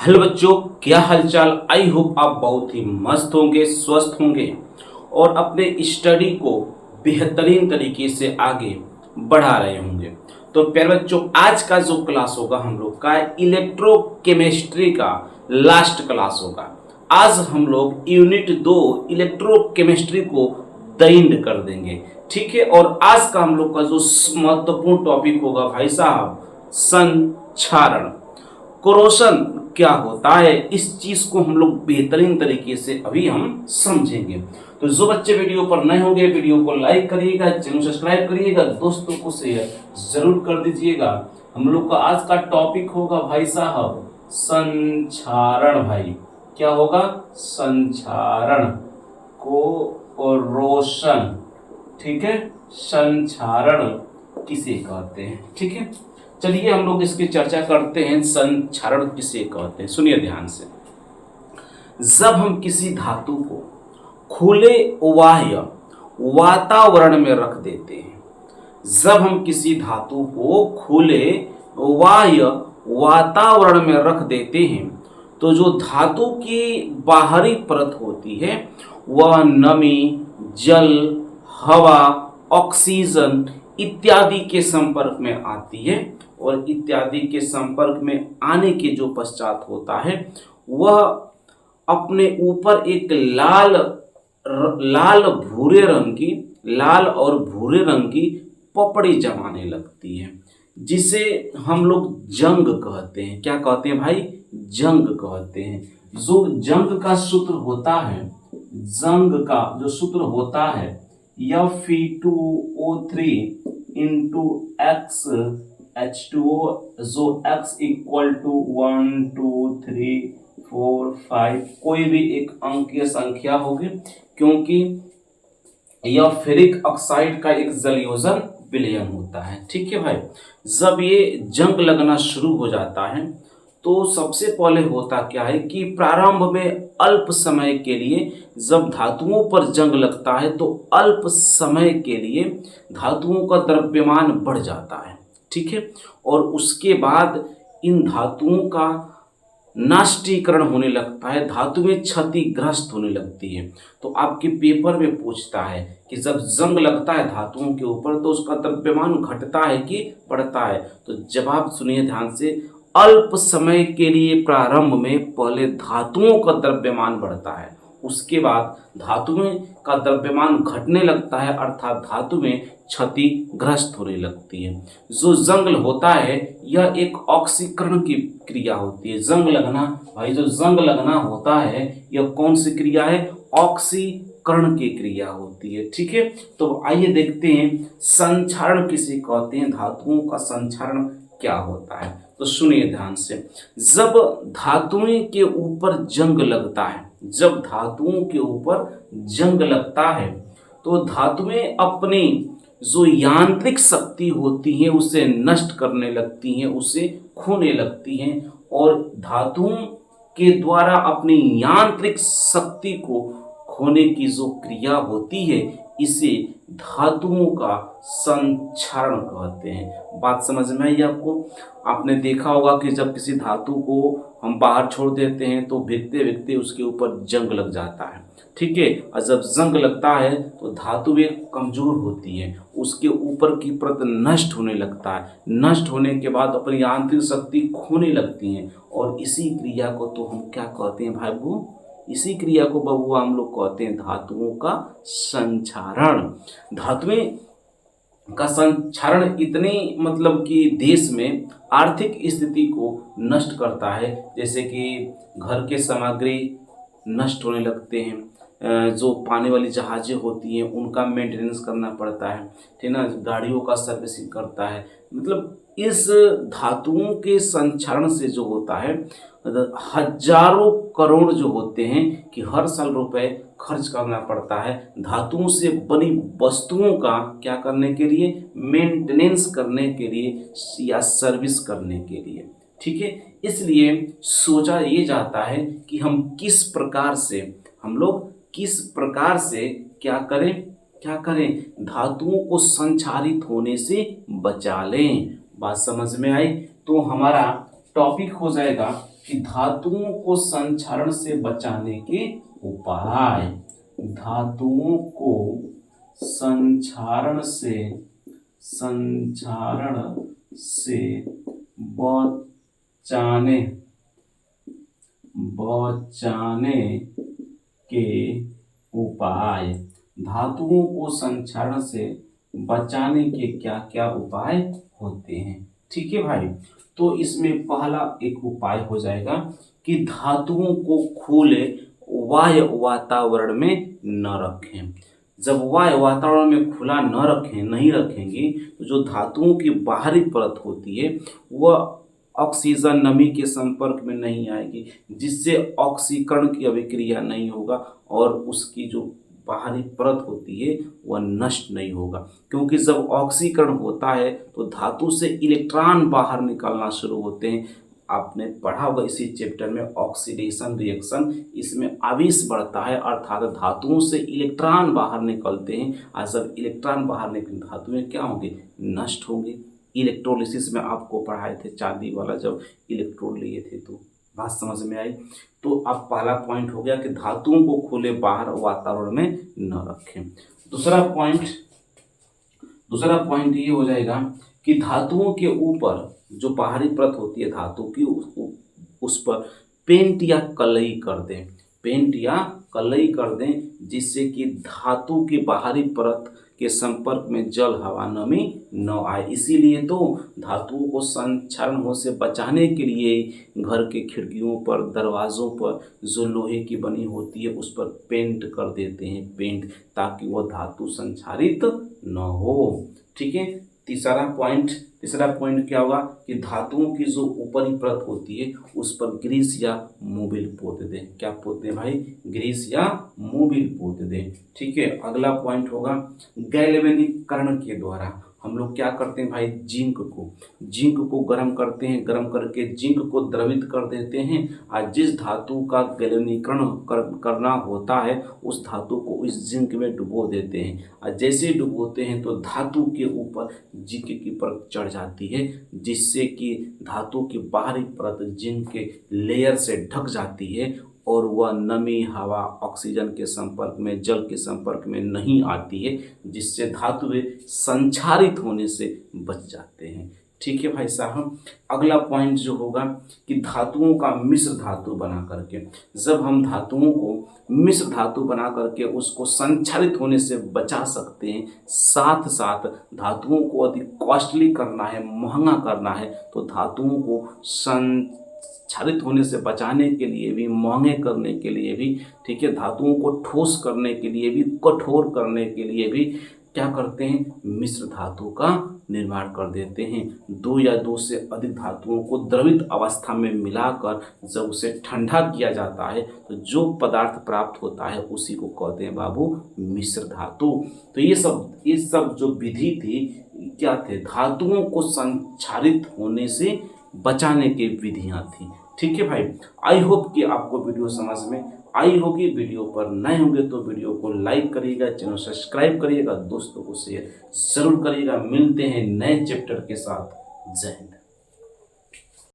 Hello बच्चों, क्या हालचाल। आई होप आप बहुत ही मस्त होंगे, स्वस्थ होंगे और अपने स्टडी को बेहतरीन तरीके से आगे बढ़ा रहे होंगे। तो प्यारे बच्चों, आज का जो क्लास होगा हम लोग का इलेक्ट्रोकेमिस्ट्री का लास्ट क्लास होगा। आज हम लोग यूनिट 2 इलेक्ट्रोकेमिस्ट्री को दैंड कर देंगे, ठीक है। और आज का हम लोग का जो महत्वपूर्ण टॉपिक होगा भाई साहब, संक्षारण। कोरोशन क्या होता है, इस चीज को हम लोग बेहतरीन तरीके से अभी हम समझेंगे। तो जो बच्चे वीडियो पर नए होंगे, वीडियो को लाइक करिएगा, चैनल सब्सक्राइब करिएगा, दोस्तों को शेयर जरूर कर दीजिएगा। हम लोग का आज का टॉपिक होगा भाई साहब संक्षारण। भाई क्या होगा? संक्षारण, कोरोशन, ठीक है। संक्षारण किसे कहते हैं, ठीक है। चलिए हम लोग इसकी चर्चा करते हैं। संक्षारण किसे कहते हैं, सुनिए ध्यान से। जब हम किसी धातु को खुले बाह्य वातावरण में रख देते हैं, जब हम किसी धातु को खुले बाह्य वातावरण में रख देते हैं, तो जो धातु की बाहरी परत होती है वह नमी, जल, हवा, ऑक्सीजन इत्यादि के संपर्क में आती है। और इत्यादि के संपर्क में आने के जो पश्चात होता है वह अपने ऊपर एक लाल और भूरे रंग की पपड़ी जमाने लगती है, जिसे हम लोग जंग कहते हैं। क्या कहते हैं भाई? जंग कहते हैं। जो जंग का सूत्र होता है, जंग का जो सूत्र होता है Fe2O3 इंटू एक्स H2O, जो x इक्वल टू 1 2 3 4 5 कोई भी एक अंकीय संख्या होगी, क्योंकि यह फेरिक ऑक्साइड का एक जलयोजन विलयन होता है, ठीक है भाई। जब ये जंग लगना शुरू हो जाता है तो सबसे पहले होता क्या है कि प्रारंभ में अल्प समय के लिए जब धातुओं पर जंग लगता है तो अल्प समय के लिए धातुओं का द्रव्यमान बढ़ जाता है, ठीक है। और उसके बाद इन धातुओं का नष्टीकरण होने लगता है, धातुएं क्षतिग्रस्त होने लगती है। तो आपके पेपर में पूछता है कि जब जंग लगता है धातुओं के ऊपर तो उसका द्रव्यमान घटता है कि बढ़ता है। तो जवाब सुनिए ध्यान से। अल्प समय के लिए प्रारंभ में पहले धातुओं का द्रव्यमान बढ़ता है, उसके बाद धातुएं का द्रव्यमान घटने लगता है, अर्थात धातुएं क्षतिग्रस्त होने लगती है। जो जंग होता है यह एक ऑक्सीकरण की क्रिया होती है। जंग लगना भाई, जो जंग लगना होता है यह कौन सी क्रिया है? ऑक्सीकरण की क्रिया होती है, ठीक है। तो आइए देखते हैं संक्षारण किसे कहते हैं, धातुओं का संक्षारण क्या होता है। तो सुनिए ध्यान से। जब धातुएं के ऊपर जंग लगता है, जब धातुओं के ऊपर जंग लगता है तो धातुएं अपनी जो यांत्रिक शक्ति होती है उसे नष्ट करने लगती हैं, उसे खोने लगती हैं। और धातुओं के द्वारा अपनी यांत्रिक शक्ति को खोने की जो क्रिया होती है इसे धातुओं का संक्षारण कहते हैं। बात समझ में आई आपको? आपने देखा होगा कि जब किसी धातु को हम बाहर छोड़ देते हैं तो भीगते भीगते उसके ऊपर जंग लग जाता है, ठीक है। और जब जंग लगता है तो धातु एक कमजोर होती है, उसके ऊपर की परत नष्ट होने लगता है, नष्ट होने के बाद अपनी यांत्रिक शक्ति खोने लगती है। और इसी क्रिया को तो हम क्या कहते हैं भाई? वो इसी क्रिया को बबुआ हम लोग कहते हैं धातुओं का संक्षारण। धातुएं का संक्षारण इतनी मतलब कि देश में आर्थिक स्थिति को नष्ट करता है, जैसे कि घर के सामग्री नष्ट होने लगते हैं, जो पानी वाली जहाज़ें होती हैं उनका मेंटेनेंस करना पड़ता है, ठीक ना। गाड़ियों का सर्विसिंग करता है। मतलब इस धातुओं के संक्षारण से जो होता है हजारों करोड़ जो होते हैं कि हर साल रुपए खर्च करना पड़ता है धातुओं से बनी वस्तुओं का क्या करने के लिए? मेंटेनेंस करने के लिए या सर्विस करने के लिए, ठीक है। इसलिए सोचा ये जाता है कि हम किस प्रकार से क्या करें धातुओं को संक्षारित होने से बचा लें। बात समझ में आई? तो हमारा टॉपिक हो जाएगा कि धातुओं को संक्षारण से बचाने के उपाय। धातुओं को संक्षारण से बचाने के उपाय। धातुओं को संक्षारण से बचाने के क्या क्या उपाय होते हैं। ठीक है भाई, तो इसमें पहला एक उपाय हो जाएगा कि धातुओं को खुले वायु वातावरण में न रखें। जब वायु वातावरण में खुला नहीं रखेंगे तो जो धातुओं की बाहरी परत होती है वह ऑक्सीजन नमी के संपर्क में नहीं आएगी, जिससे ऑक्सीकरण की अभिक्रिया नहीं होगा और उसकी जो बाहरी परत होती है वह नष्ट नहीं होगा। क्योंकि जब ऑक्सीकरण होता है तो धातु से इलेक्ट्रॉन बाहर निकलना शुरू होते हैं। आपने पढ़ा होगा इसी चैप्टर में ऑक्सीडेशन रिएक्शन, इसमें आवेश बढ़ता है अर्थात धातुओं से इलेक्ट्रॉन बाहर निकलते हैं और जब इलेक्ट्रॉन बाहर निकले धातुएं क्या होंगी, नष्ट होंगी। इलेक्ट्रोलिसिस में आपको पढ़ाए थे चांदी वाला, जब इलेक्ट्रोड लिए थे तो बात समझ में आई। तो अब पहला पॉइंट हो गया कि धातुओं को खुले बाहर वातावरण में न रखें। दूसरा पॉइंट ये हो जाएगा कि धातुओं के ऊपर जो बाहरी परत होती है धातु की उस पर पेंट या कलई कर दें जिससे कि धातु की बाहरी परत के संपर्क में जल हवा नमी न आए। इसीलिए तो धातुओं को संक्षारण होने से बचाने के लिए घर के खिड़कियों पर, दरवाज़ों पर जो लोहे की बनी होती है उस पर पेंट कर देते हैं, ताकि वह धातु संक्षारित न हो। ठीक है। तीसरा पॉइंट क्या होगा कि धातुओं की जो ऊपरी परत होती है उस पर ग्रीस या मोबिल पोत दें। क्या पोत दें भाई, ग्रीस या मोबिल पोत दें। ठीक है। अगला पॉइंट होगा गैल्वेनिकरण के द्वारा हम लोग क्या करते हैं भाई, जिंक को गर्म करते हैं, गर्म करके जिंक को द्रवित कर देते हैं और जिस धातु का गैल्वेनिकरण करना होता है उस धातु को इस जिंक में डुबो देते हैं और जैसे डुबोते हैं तो धातु के ऊपर जिंक की परत चढ़ जाती है, जिससे कि धातु की बाहरी परत जिंक के लेयर से ढक जाती है और वह नमी, हवा, ऑक्सीजन के संपर्क में, जल के संपर्क में नहीं आती है, जिससे धातुएं संक्षारित होने से बच जाते हैं। ठीक है भाई साहब। अगला पॉइंट जो होगा कि धातुओं का मिश्र धातु बना करके, जब हम धातुओं को मिश्र धातु बना करके उसको संक्षारित होने से बचा सकते हैं, साथ साथ धातुओं को अधिक कॉस्टली करना है, महंगा करना है, तो धातुओं को क्षारित होने से बचाने के लिए भी, महंगे करने के लिए भी, ठीक है, धातुओं को ठोस करने के लिए भी, कठोर करने के लिए भी क्या करते हैं, मिश्र धातु का निर्माण कर देते हैं। दो या दो से अधिक धातुओं को द्रवित अवस्था में मिलाकर जब उसे ठंडा किया जाता है तो जो पदार्थ प्राप्त होता है उसी को कहते हैं बाबू मिश्र धातु। तो ये सब जो विधि थी क्या थे, धातुओं को संक्षारित होने से बचाने की विधियां थी। ठीक है भाई। आई होप कि आपको वीडियो समझ में आई होगी। वीडियो पर नए होंगे तो वीडियो को लाइक करिएगा, चैनल सब्सक्राइब करिएगा, दोस्तों को शेयर जरूर करिएगा। मिलते हैं नए चैप्टर के साथ। जय हिंद।